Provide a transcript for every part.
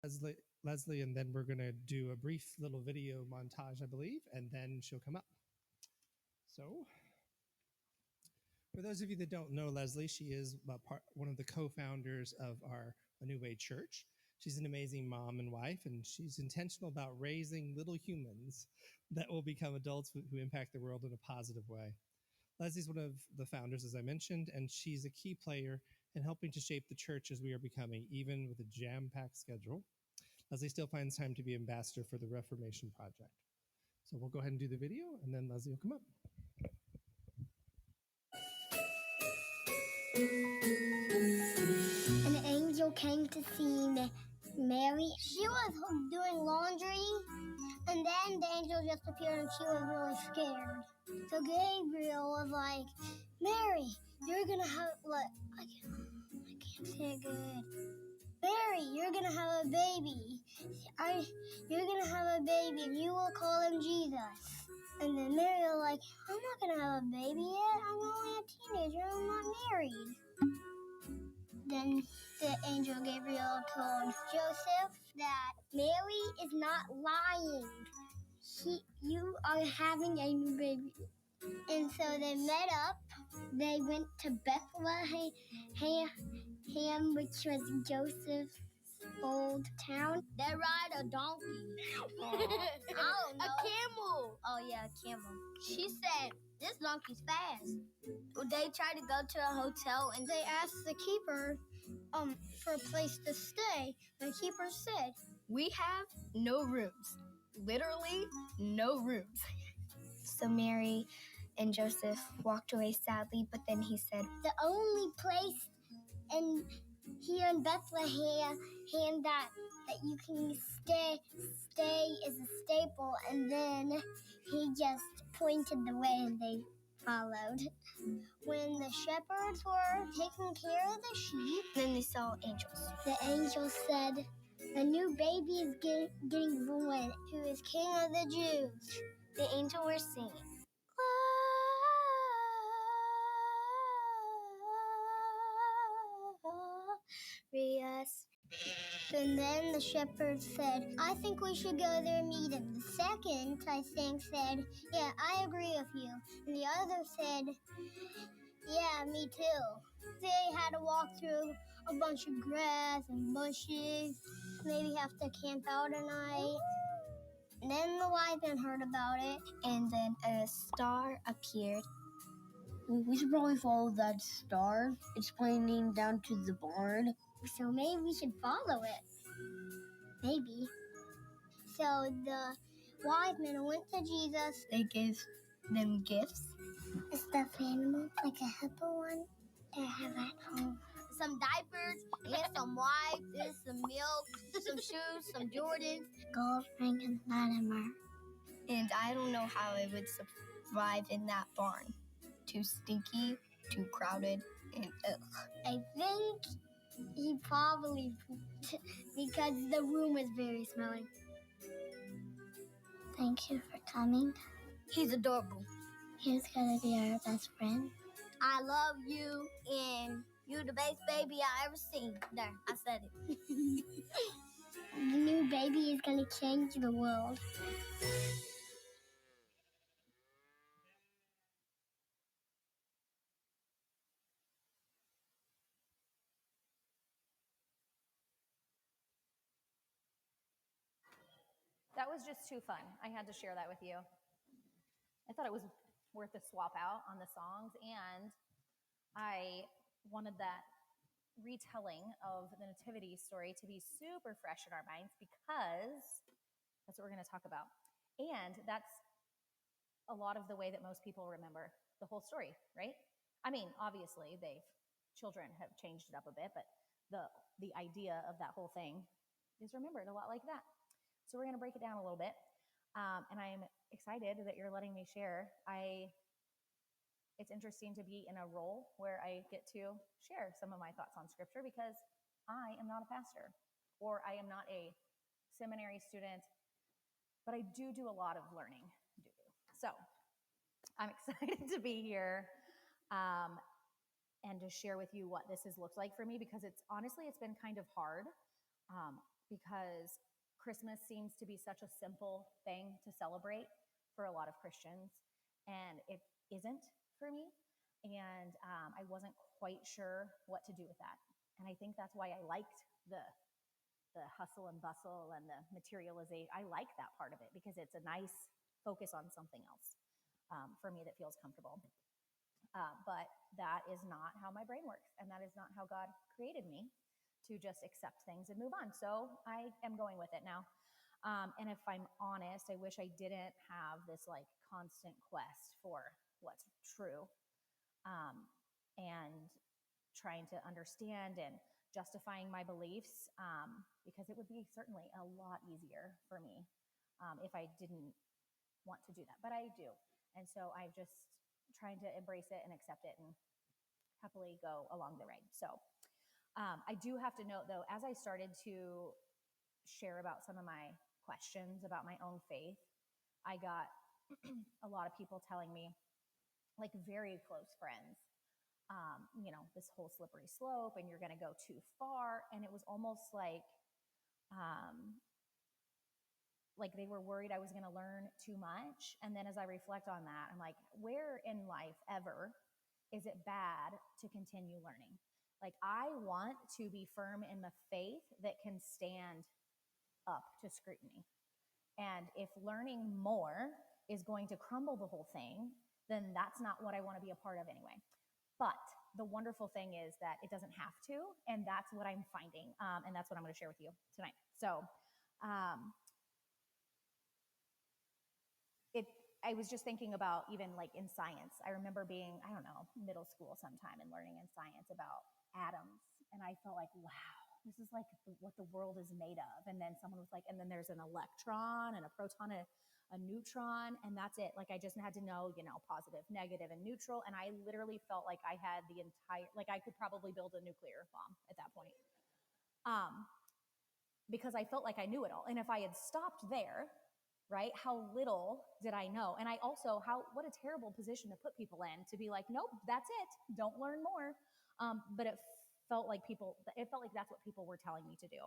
Leslie, and then we're going to do a brief little video montage, I believe, and then she'll come up. So, for those of you that don't know Leslie, she is one of the co-founders of our A New Way Church. She's an amazing mom and wife, and she's intentional about raising little humans that will become adults who impact the world in a positive way. Leslie's one of the founders, as I mentioned, and she's a key player in helping to shape the church as we are becoming, even with a jam-packed schedule. Leslie still finds time to be ambassador for the Reformation Project. So we'll go ahead and do the video, and then Leslie will come up. An angel came to see Mary. She was doing laundry, and then the angel just appeared and she was really scared. So Gabriel was like, Mary, you're gonna have, I can't say it good. Mary, you're gonna have a baby. You're gonna have a baby and you will call him Jesus. And then Mary was like, I'm not gonna have a baby yet. I'm only a teenager. I'm not married. Then the angel Gabriel told Joseph that Mary is not lying. You are having a new baby. And so they met up. They went to Bethlehem, which was Joseph's old town. They ride a donkey. I don't know. A camel. Oh, yeah, a camel. She said, this donkey's fast. They tried to go to a hotel and they asked the keeper for a place to stay. The keeper said, we have no rooms. Literally no rooms. So Mary and Joseph walked away sadly, but then he said, the only place here in Bethlehem that you can stay is a stable. And then he just pointed the way and they followed. When the shepherds were taking care of the sheep, then they saw angels. The angel said, a new baby is getting born, who is King of the Jews. The angel was singing. Glorious. And then the shepherd said, I think we should go there and meet him. The second, I think, said, yeah, I agree with you. And the other said, yeah, me too. They had to walk through a bunch of grass and bushes, maybe have to camp out a night. And then the wise men heard about it, and then a star appeared. We should probably follow that star. It's pointing down to the barn. So maybe we should follow it. Maybe. So the wise men went to Jesus. They gave them gifts. A stuffed animal, like a hippo one, I have at home. Some diapers, and some wipes, and some milk, some shoes, some Jordans. Gold ring and Latimer. And I don't know how I would survive in that barn. Too stinky, too crowded, and ugh. I think he probably pooped because the room is very smelly. Thank you for coming. He's adorable. He's gonna be our best friend. I love you, and you're the best baby I ever seen. There, I said it. The new baby is gonna change the world. That was just too fun. I had to share that with you. I thought it was worth a swap out on the songs, and I wanted that retelling of the nativity story to be super fresh in our minds because that's what we're going to talk about. And that's a lot of the way that most people remember the whole story, right? I mean, obviously, children have changed it up a bit, but the idea of that whole thing is remembered a lot like that. So we're going to break it down a little bit. And I'm excited that you're letting me share. It's interesting to be in a role where I get to share some of my thoughts on scripture because I am not a pastor or I am not a seminary student, but I do a lot of learning. So I'm excited to be here and to share with you what this has looked like for me because it's been kind of hard because Christmas seems to be such a simple thing to celebrate for a lot of Christians, and it isn't for me. And I wasn't quite sure what to do with that. And I think that's why I liked the hustle and bustle and the materialization. I like that part of it because it's a nice focus on something else for me that feels comfortable. But that is not how my brain works, and that is not how God created me, to just accept things and move on. So I am going with it now. And if I'm honest, I wish I didn't have this like constant quest for what's true, and trying to understand and justifying my beliefs, because it would be certainly a lot easier for me if I didn't want to do that. But I do. And so I'm just trying to embrace it and accept it and happily go along the ride. So I do have to note, though, as I started to share about some of my questions about my own faith, I got a lot of people telling me, like very close friends, this whole slippery slope and you're going to go too far. And it was almost like they were worried I was going to learn too much. And then as I reflect on that, I'm like, where in life ever is it bad to continue learning? Like, I want to be firm in the faith that can stand up to scrutiny. And if learning more is going to crumble the whole thing, then that's not what I want to be a part of anyway. But the wonderful thing is that it doesn't have to, and that's what I'm finding, and that's what I'm going to share with you tonight. So I was just thinking about even like in science. I remember being, I don't know, middle school sometime and learning in science about atoms. And I felt like, wow, this is like what the world is made of. And then someone was like, and then there's an electron and a proton and a neutron, and that's it. Like I just had to know, positive, negative, and neutral. And I literally felt like I had the entire, like I could probably build a nuclear bomb at that point. Because I felt like I knew it all. And if I had stopped there, right, how little did I know? And I also, what a terrible position to put people in, to be like, nope, that's it, don't learn more. But it felt like that's what people were telling me to do.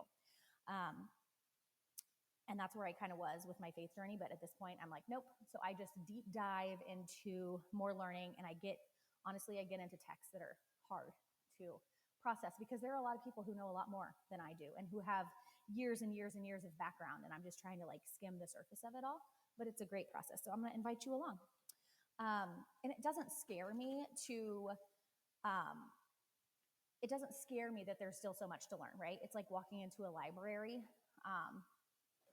And that's where I kind of was with my faith journey. But at this point, I'm like, nope. So I just deep dive into more learning, and I get into texts that are hard to process because there are a lot of people who know a lot more than I do and who have years and years and years of background. And I'm just trying to like skim the surface of it all, but it's a great process. So I'm going to invite you along. And it doesn't scare me that there's still so much to learn, right? It's like walking into a library.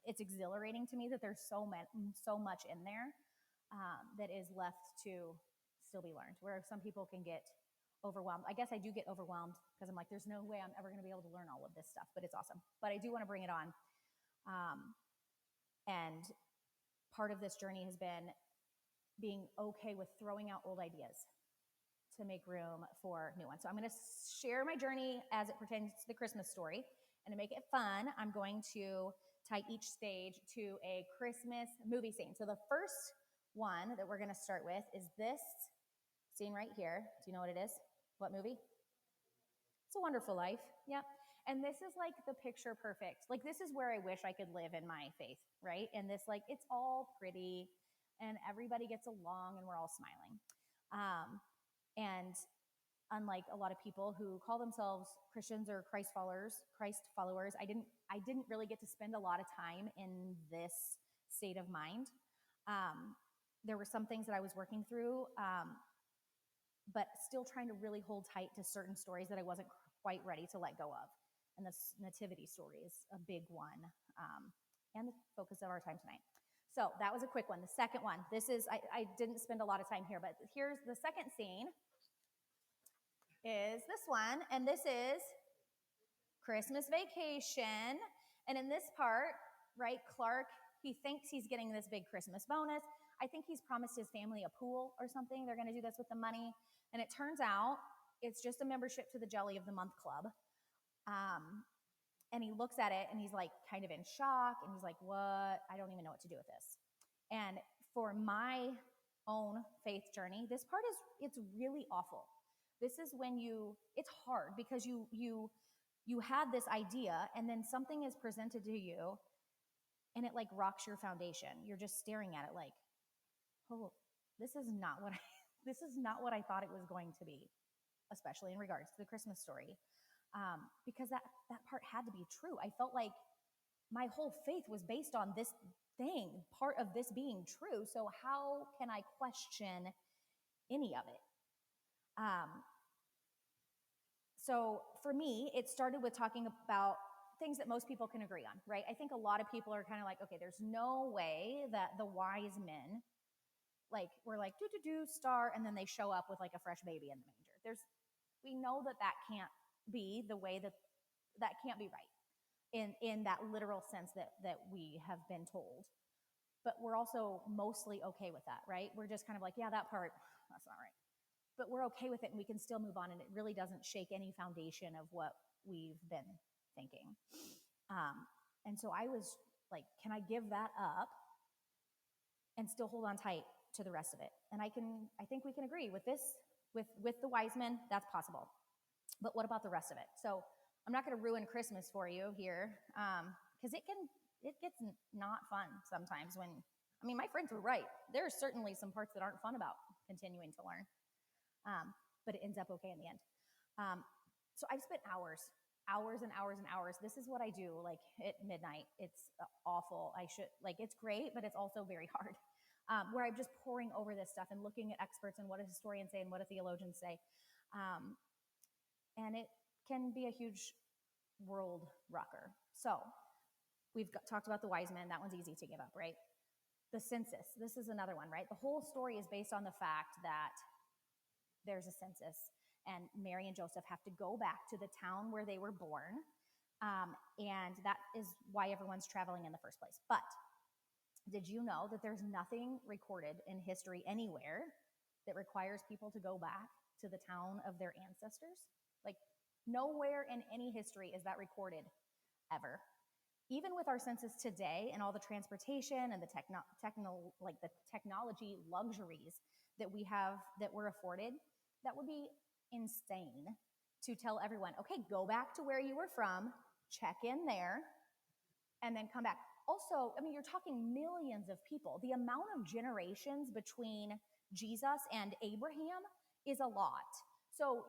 It's exhilarating to me that there's so much in there that is left to still be learned, where some people can get overwhelmed. I guess I do get overwhelmed because I'm like, there's no way I'm ever going to be able to learn all of this stuff, but it's awesome. But I do want to bring it on. And part of this journey has been being okay with throwing out old ideas to make room for new ones. So I'm going to share my journey as it pertains to the Christmas story. And to make it fun, I'm going to tie each stage to a Christmas movie scene. So the first one that we're going to start with is this scene right here. Do you know what it is? What movie? It's A Wonderful Life. Yep. And this is like the picture perfect. Like this is where I wish I could live in my faith, right? And this, like, it's all pretty and everybody gets along and we're all smiling. And unlike a lot of people who call themselves Christians or Christ followers, I didn't really get to spend a lot of time in this state of mind. There were some things that I was working through, but still trying to really hold tight to certain stories that I wasn't quite ready to let go of. And the nativity story is a big one, and the focus of our time tonight. So that was a quick one. The second one, I didn't spend a lot of time here, but here's the second scene is this one, and this is Christmas Vacation. And in this part, right, Clark, he thinks he's getting this big Christmas bonus. I think he's promised his family a pool or something. They're going to do this with the money. And it turns out it's just a membership to the Jelly of the Month Club. And he looks at it and he's like kind of in shock. And he's like, what? I don't even know what to do with this. And for my own faith journey, this part it's really awful. This is when it's hard because you You had this idea, and then something is presented to you, and it like rocks your foundation. You're just staring at it like, oh, this is not what I, this is not what I thought it was going to be, especially in regards to the Christmas story, because that part had to be true. I felt like my whole faith was based on this thing, part of this being true. So how can I question any of it? So for me, it started with talking about things that most people can agree on, right? I think a lot of people are kind of like, okay, there's no way that the wise men, like, were like, star, and then they show up with like a fresh baby in the manger. We know that can't be the way that can't be right in that literal sense that we have been told. But we're also mostly okay with that, right? We're just kind of like, yeah, that part, that's not right. But we're okay with it, and we can still move on, and it really doesn't shake any foundation of what we've been thinking. And so I was like, can I give that up and still hold on tight to the rest of it? And I think we can agree with this, with the wise men, that's possible. But what about the rest of it? So I'm not going to ruin Christmas for you here, because it gets not fun sometimes when, I mean, my friends were right. There's certainly some parts that aren't fun about continuing to learn. But it ends up okay in the end. So I've spent hours and hours and hours. This is what I do, like at midnight. It's awful. It's great, but it's also very hard. Where I'm just poring over this stuff and looking at experts and what a historian say and what a theologian say. And it can be a huge world rocker. So we've talked about the wise men. That one's easy to give up, right? The census. This is another one, right? The whole story is based on the fact that there's a census, and Mary and Joseph have to go back to the town where they were born, and that is why everyone's traveling in the first place. But did you know that there's nothing recorded in history anywhere that requires people to go back to the town of their ancestors? Like, nowhere in any history is that recorded, ever. Even with our census today and all the transportation and the technology luxuries that we have, that we're afforded, that would be insane to tell everyone, okay, go back to where you were from, check in there, and then come back. Also, I mean, you're talking millions of people. The amount of generations between Jesus and Abraham is a lot. So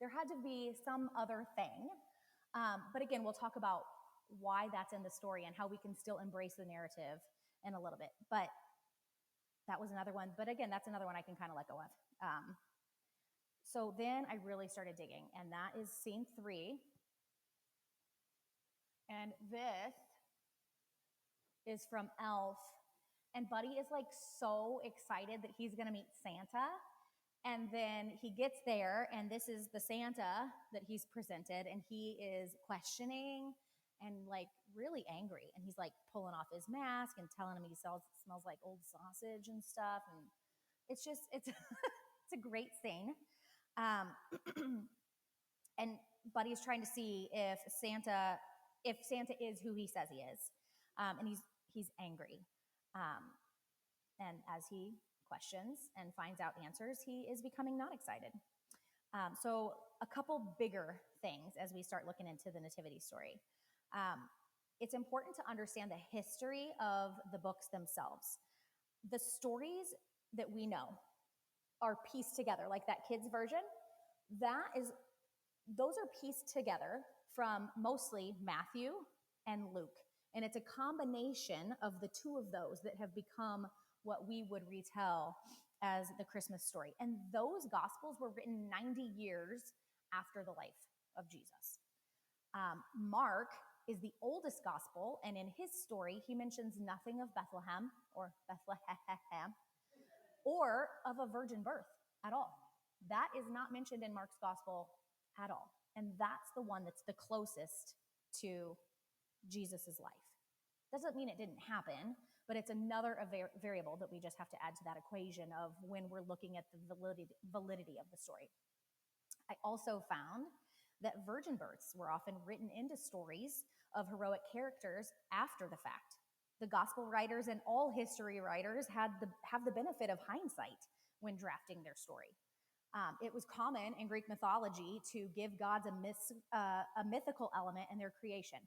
there had to be some other thing. But again, we'll talk about why that's in the story and how we can still embrace the narrative in a little bit. But that was another one. But again, that's another one I can kind of let go of. So then I really started digging, and that is scene 3. And this is from Elf. And Buddy is like so excited that he's going to meet Santa. And then he gets there, and this is the Santa that he's presented, and he is questioning and like really angry. And he's like pulling off his mask and telling him smells like old sausage and stuff. And it's it's a great scene. And Buddy's trying to see if Santa is who he says he is. And he's angry. And as he questions and finds out answers, he is becoming not excited. So a couple bigger things as we start looking into the nativity story. It's important to understand the history of the books themselves. The stories that we know are pieced together, like that kids version. Those are pieced together from mostly Matthew and Luke. And it's a combination of the two of those that have become what we would retell as the Christmas story. And those Gospels were written 90 years after the life of Jesus. Mark is the oldest Gospel, and in his story, he mentions nothing of Bethlehem or of a virgin birth at all. That is not mentioned in Mark's Gospel at all. And that's the one that's the closest to Jesus's life. Doesn't mean it didn't happen, but it's another variable that we just have to add to that equation of when we're looking at the validity of the story. I also found that virgin births were often written into stories of heroic characters after the fact. The gospel writers and all history writers have the benefit of hindsight when drafting their story. It was common in Greek mythology to give gods a mythical element in their creation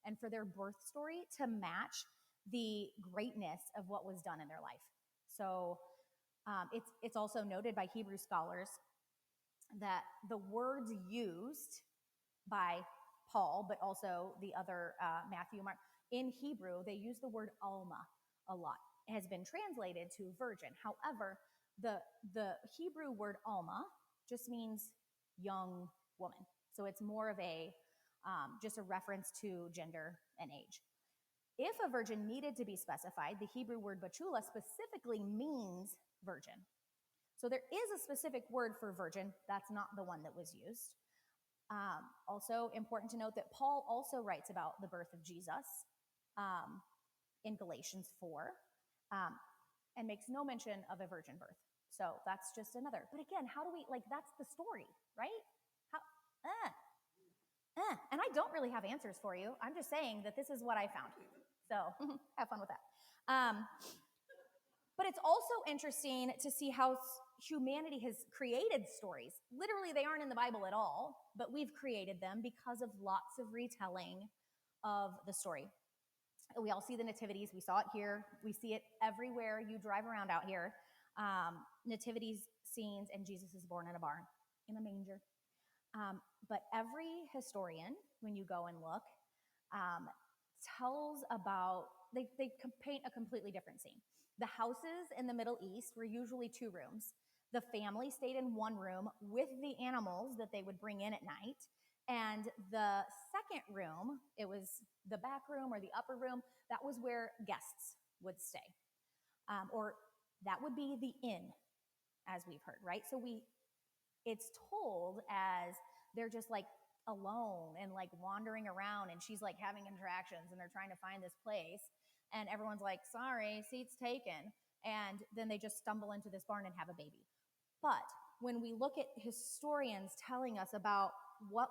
and for their birth story to match the greatness of what was done in their life. So it's also noted by Hebrew scholars that the words used by Paul, but also the other Matthew, Mark, in Hebrew, they use the word alma a lot. It has been translated to virgin. However, the Hebrew word alma just means young woman. So it's more of a just a reference to gender and age. If a virgin needed to be specified, the Hebrew word batula specifically means virgin. So there is a specific word for virgin. That's not the one that was used. Also important to note that Paul also writes about the birth of Jesus in Galatians 4 and makes no mention of a virgin birth. So that's just another. But again, how do we, that's the story, right? And I don't really have answers for you. I'm just saying that this is what I found. So have fun with that. But it's also interesting to see how humanity has created stories. Literally, they aren't in the Bible at all, but we've created them because of lots of retelling of the story. We all see the nativities. We saw it here. We see it everywhere you drive around out here. Nativities scenes, and Jesus is born in a barn, in a manger. But every historian, when you go and look, tells about, they paint a completely different scene. The houses in the Middle East were usually 2 rooms. The family stayed in 1 room with the animals that they would bring in at night. And the second room, it was the back room or the upper room, that was where guests would stay. Or that would be the inn, as we've heard, right? So it's told as they're just alone and wandering around, and she's having interactions, and they're trying to find this place, and everyone's sorry, seat's taken, and then they just stumble into this barn and have a baby. But when we look at historians telling us about what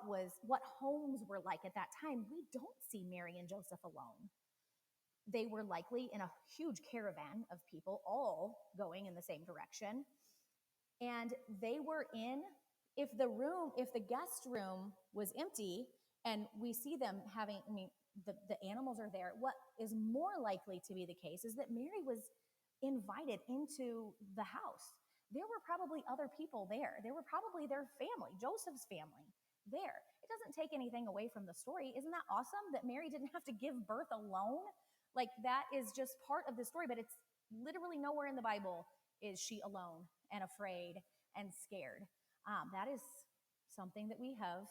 homes were like at that time, we don't see Mary and Joseph alone. They were likely in a huge caravan of people all going in the same direction, and they were in, if the guest room was empty and we see them having, the animals are there, what is more likely to be the case is that Mary was invited into the house. There were probably other people there. There were probably their family, Joseph's family there. It doesn't take anything away from the story. Isn't that awesome that Mary didn't have to give birth alone? That is just part of the story, but it's literally nowhere in the Bible is she alone and afraid and scared. That is something that we have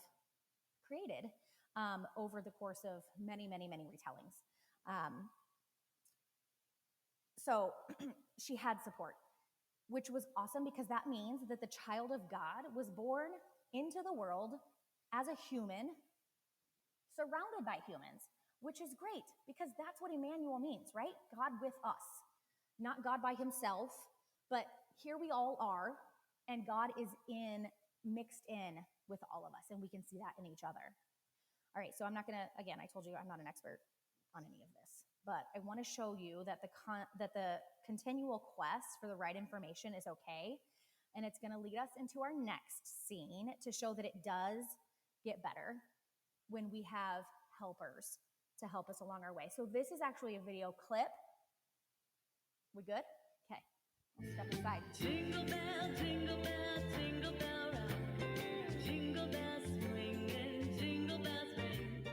created over the course of many, many, many retellings. So she had support, which was awesome because that means that the child of God was born into the world as a human, surrounded by humans, which is great because that's what Emmanuel means, right? God with us, not God by himself, but here we all are, and God is mixed in with all of us, and we can see that in each other. All right, so I'm not going to, again, I told you I'm not an expert on any of this, but I want to show you that the continual quest for the right information is okay, and it's going to lead us into our next scene to show that it does get better when we have helpers to help us along our way. So this is actually a video clip. We good? Okay, I'll step aside. Jingle bell, jingle bell, jingle bell rock. Jingle bells swinging, jingle bells ring.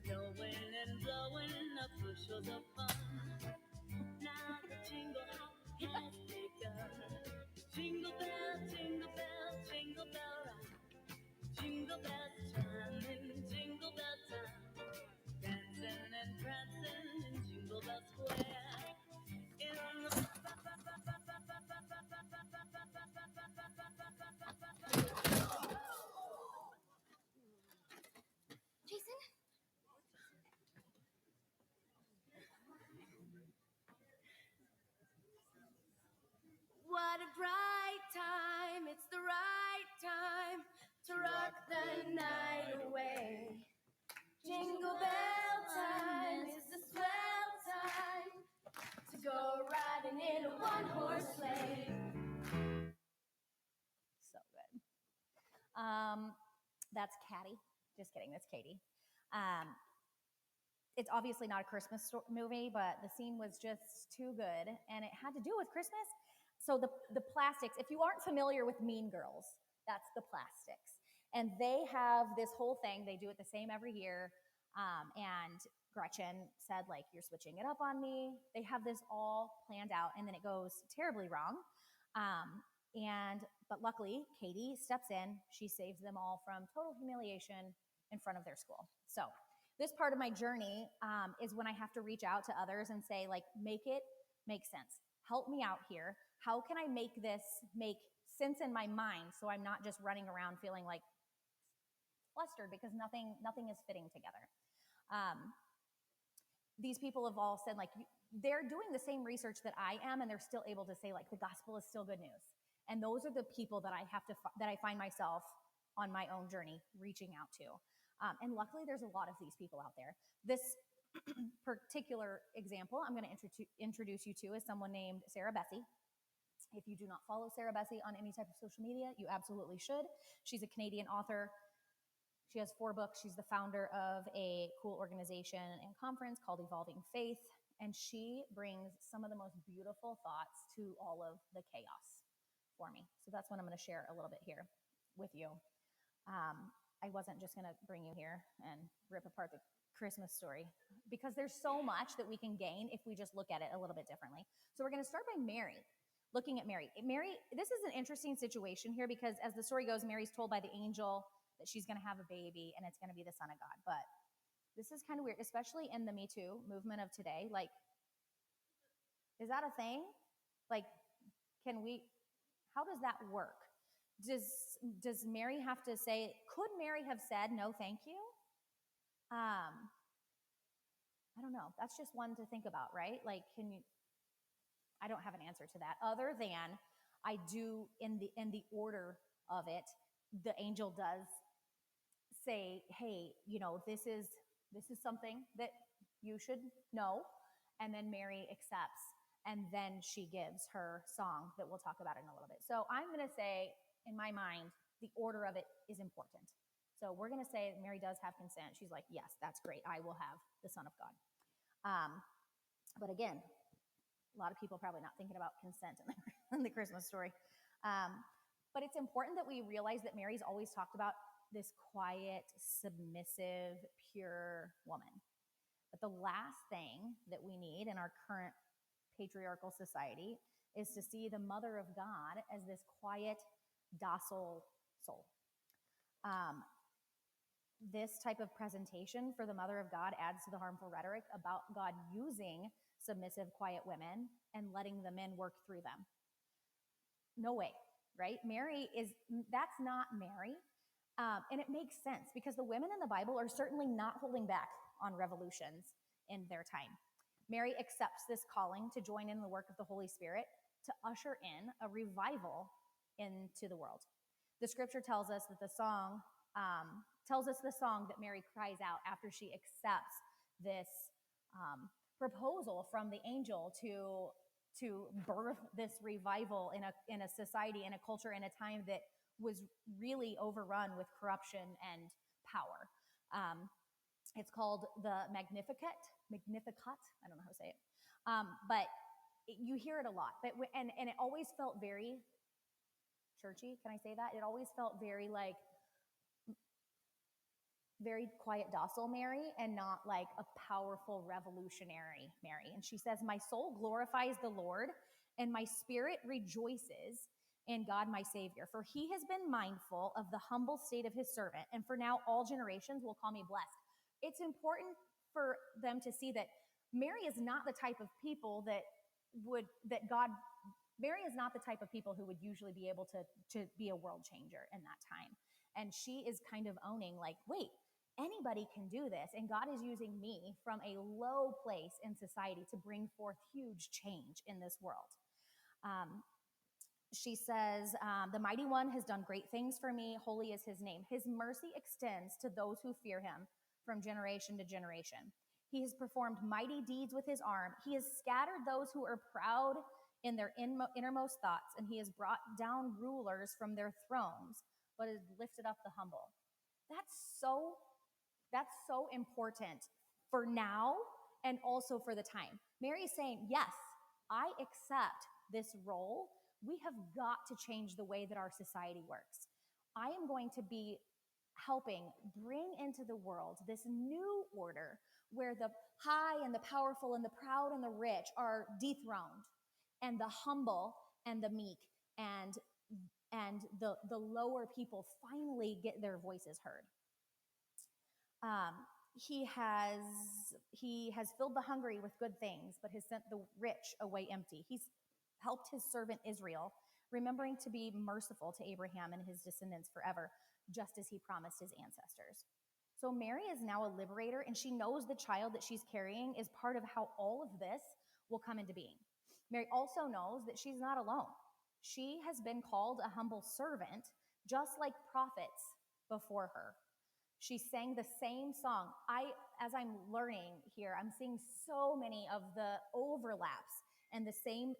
Snowing and blowing up bushels of fun. Now the jingle hop has begun. Jingle bell, jingle bell, jingle bell rock. Jingle bells chiming, jingle bell time. Dancing and prancing in Jingle Bell Square. In the Jason? What a bright time, it's the right time to rock the night away. Jingle bell time is the swell time to go riding in a one-horse sleigh. So good. That's Caddy. Just kidding. That's Katie. Um, it's obviously not a Christmas movie, but the scene was just too good, and it had to do with Christmas. So the plastics, if you aren't familiar with Mean Girls, that's the plastics. And they have this whole thing. They do it the same every year. And Gretchen said, like, you're switching it up on me. They have this all planned out, and then it goes terribly wrong. But luckily, Katie steps in. She saves them all from total humiliation in front of their school. So this part of my journey is when I have to reach out to others and say, like, make it make sense. Help me out here. How can I make this make sense in my mind so I'm not just running around feeling like flustered because nothing is fitting together. These people have all said, like, they're doing the same research that I am, and they're still able to say, like, the gospel is still good news. And those are the people that I find myself on my own journey reaching out to. And luckily, there's a lot of these people out there. This particular example I'm going to introduce you to is someone named Sarah Bessey. If you do not follow Sarah Bessey on any type of social media, you absolutely should. She's a Canadian author. She has 4 books. She's the founder of a cool organization and conference called Evolving Faith, and she brings some of the most beautiful thoughts to all of the chaos for me. So that's what I'm going to share a little bit here with you. I wasn't just going to bring you here and rip apart the Christmas story, because there's so much that we can gain if we just look at it a little bit differently. So we're going to start by Mary. Looking at Mary. This is an interesting situation here, because as the story goes, Mary's told by the angel that she's going to have a baby and it's going to be the Son of God. But this is kind of weird, especially in the Me Too movement of today. Like, is that a thing? Like, how does that work? Does Mary have to say, could Mary have said, no, thank you? I don't know. That's just one to think about, right? Like, I don't have an answer to that, other than I do in the order of it, the angel does say, hey, this is something that you should know. And then Mary accepts, and then she gives her song that we'll talk about in a little bit. So I'm going to say, in my mind, the order of it is important. So we're going to say Mary does have consent. She's like, yes, that's great. I will have the Son of God. But again, a lot of people probably not thinking about consent in the Christmas story. But it's important that we realize that Mary's always talked about this quiet, submissive, pure woman. But the last thing that we need in our current patriarchal society is to see the Mother of God as this quiet, docile soul. This type of presentation for the Mother of God adds to the harmful rhetoric about God using submissive, quiet women and letting the men work through them. No way, right? That's not Mary. And it makes sense, because the women in the Bible are certainly not holding back on revolutions in their time. Mary accepts this calling to join in the work of the Holy Spirit to usher in a revival into the world. The scripture tells us that the song that Mary cries out after she accepts this proposal from the angel to birth this revival in a society, in a culture, in a time that was really overrun with corruption and power. It's called the Magnificat. I don't know how to say it. But you hear it a lot. And it always felt very churchy. Can I say that? It always felt very quiet, docile Mary, and not like a powerful, revolutionary Mary. And she says, my soul glorifies the Lord, and my spirit rejoices in God my Savior. For he has been mindful of the humble state of his servant, and for now all generations will call me blessed. It's important for them to see that Mary is not the type of people Mary is not the type of people who would usually be able to be a world changer in that time. And she is kind of owning, like, wait, anybody can do this. And God is using me from a low place in society to bring forth huge change in this world. She says, the mighty one has done great things for me. Holy is his name. His mercy extends to those who fear him from generation to generation. He has performed mighty deeds with his arm. He has scattered those who are proud in their innermost thoughts, and he has brought down rulers from their thrones but has lifted up the humble. That's so important for now and also for the time. Mary is saying, yes, I accept this role. We have got to change the way that our society works. I am going to be helping bring into the world this new order where the high and the powerful and the proud and the rich are dethroned, and the humble and the meek and the lower people finally get their voices heard. He has filled the hungry with good things, but has sent the rich away empty. He's helped his servant Israel, remembering to be merciful to Abraham and his descendants forever, just as he promised his ancestors. So Mary is now a liberator, and she knows the child that she's carrying is part of how all of this will come into being. Mary also knows that she's not alone. She has been called a humble servant, just like prophets before her. She sang the same song. As I'm learning here, I'm seeing so many of the overlaps and the same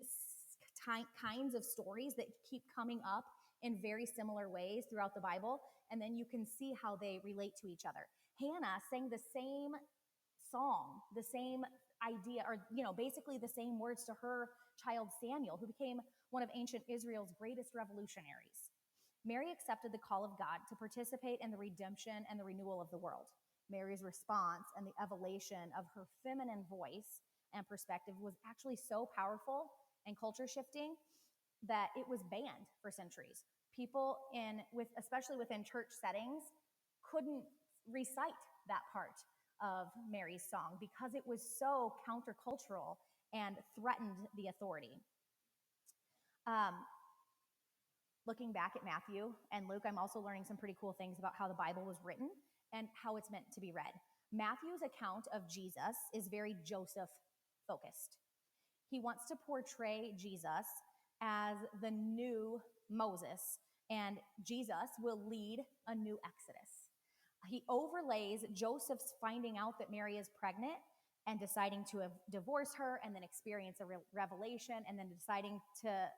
kinds of stories that keep coming up in very similar ways throughout the Bible, and then you can see how they relate to each other. Hannah sang the same song, the same idea, or basically the same words to her child Samuel, who became one of ancient Israel's greatest revolutionaries. Mary accepted the call of God to participate in the redemption and the renewal of the world. Mary's response and the evolution of her feminine voice and perspective was actually so powerful and culture shifting that it was banned for centuries. People especially within church settings, couldn't recite that part of Mary's song because it was so countercultural and threatened the authority. Looking back at Matthew and Luke, I'm also learning some pretty cool things about how the Bible was written and how it's meant to be read. Matthew's account of Jesus is very Joseph focused. He wants to portray Jesus as the new Moses, and Jesus will lead a new Exodus. He overlays Joseph's finding out that Mary is pregnant and deciding to divorce her and then experience a revelation and then deciding to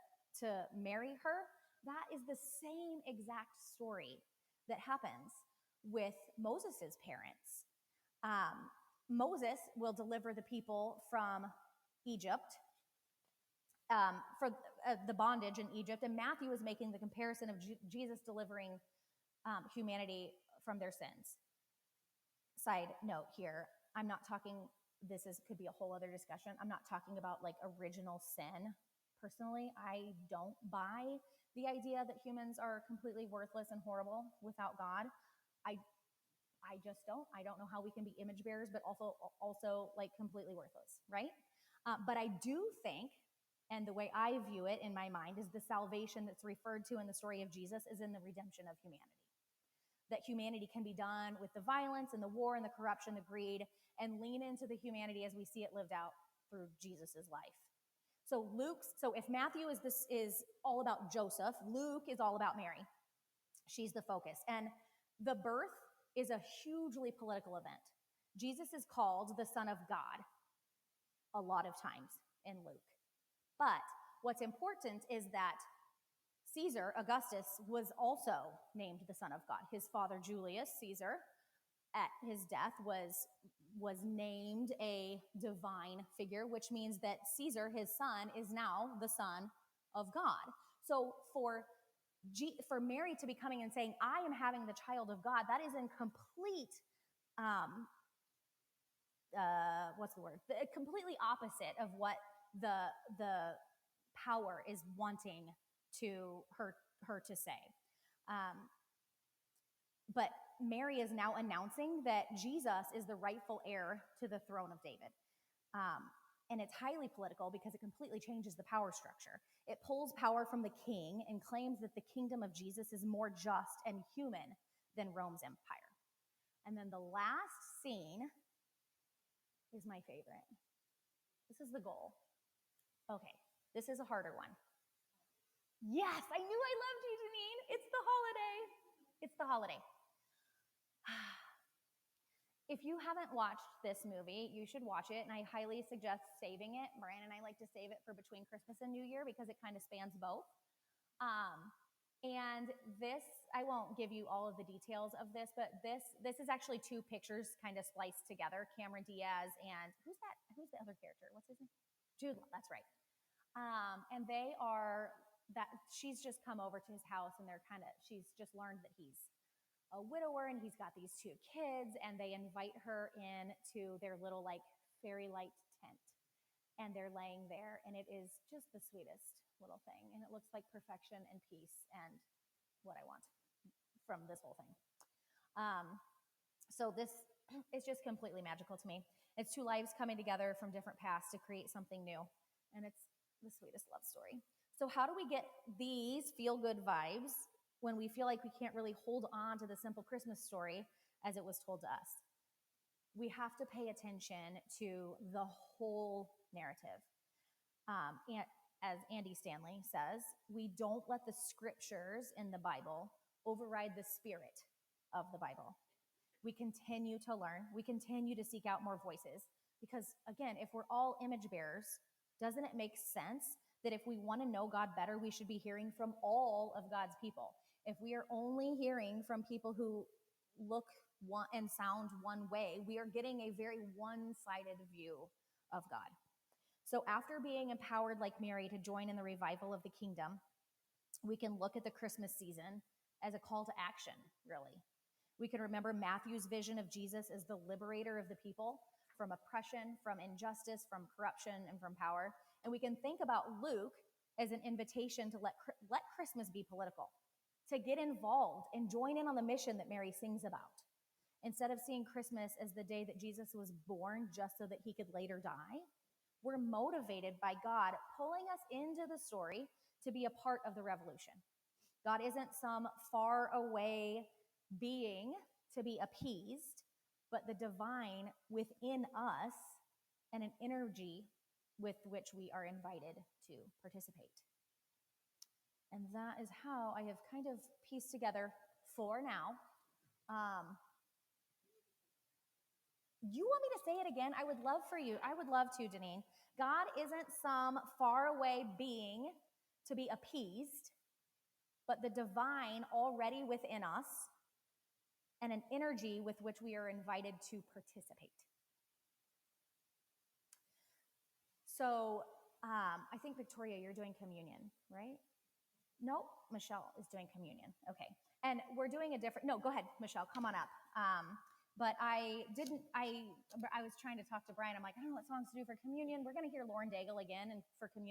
marry her. That is the same exact story that happens with Moses' parents. Moses will deliver the people from Egypt, for the bondage in Egypt, and Matthew is making the comparison of Jesus delivering humanity from their sins. Side note here, I'm not talking, could be a whole other discussion. I'm not talking about like original sin. Personally, I don't buy the idea that humans are completely worthless and horrible without God. I just don't. I don't know how we can be image bearers, but also like completely worthless, right? But I do think, and the way I view it in my mind, is the salvation that's referred to in the story of Jesus is in the redemption of humanity. That humanity can be done with the violence and the war and the corruption, the greed, and lean into the humanity as we see it lived out through Jesus's life. So if Matthew is all about Joseph, Luke is all about Mary. She's the focus. And the birth is a hugely political event. Jesus is called the Son of God a lot of times in Luke. But what's important is that Caesar, Augustus, was also named the Son of God. His father, Julius Caesar, at his death was named a divine figure, which means that Caesar, his son, is now the Son of God. So for Mary to be coming and saying, I am having the child of God, that is in complete, completely opposite of what the power is wanting her to say. But Mary is now announcing that Jesus is the rightful heir to the throne of David. And it's highly political because it completely changes the power structure. It pulls power from the king and claims that the kingdom of Jesus is more just and human than Rome's empire. And then the last scene is my favorite. This is the goal. Okay, this is a harder one. Yes, I knew I loved you, Janine. It's the holiday. It's the holiday. If you haven't watched this movie, you should watch it, and I highly suggest saving it. Brian and I like to save it for between Christmas and New Year because it kind of spans both. And this, I won't give you all of the details of this, but this is actually two pictures kind of spliced together. Cameron Diaz and who's the other character? What's his name? Jude Law, that's right. And they are that she's just come over to his house and she's just learned that he's a widower and he's got these two kids, and they invite her in to their little like fairy light tent. And they're laying there, and it is just the sweetest little thing. And it looks like perfection and peace and what I want from this whole thing. So this is just completely magical to me. It's two lives coming together from different paths to create something new. And it's the sweetest love story. So how do we get these feel-good vibes when we feel like we can't really hold on to the simple Christmas story as it was told to us? We have to pay attention to the whole narrative. And as Andy Stanley says, we don't let the scriptures in the Bible override the spirit of the Bible. We continue to learn. We continue to seek out more voices. Because again, if we're all image bearers, doesn't it make sense that if we want to know God better, we should be hearing from all of God's people? If we are only hearing from people who look and sound one way, we are getting a very one-sided view of God. So after being empowered like Mary to join in the revival of the kingdom, we can look at the Christmas season as a call to action, really. We can remember Matthew's vision of Jesus as the liberator of the people from oppression, from injustice, from corruption, and from power. And we can think about Luke as an invitation to let Christmas be political, to get involved and join in on the mission that Mary sings about. Instead of seeing Christmas as the day that Jesus was born just so that he could later die, we're motivated by God pulling us into the story to be a part of the revolution. God isn't some far away being to be appeased, but the divine within us and an energy with which we are invited to participate. And that is how I have kind of pieced together for now. You want me to say it again? I would love to, Deneen. God isn't some faraway being to be appeased, but the divine already within us and an energy with which we are invited to participate. So I think, Victoria, you're doing communion, right? No, Michelle is doing communion. Okay. And we're doing no, go ahead, Michelle, come on up. But I was trying to talk to Brian. I'm like, I don't know what songs to do for communion. We're going to hear Lauren Daigle again and for communion.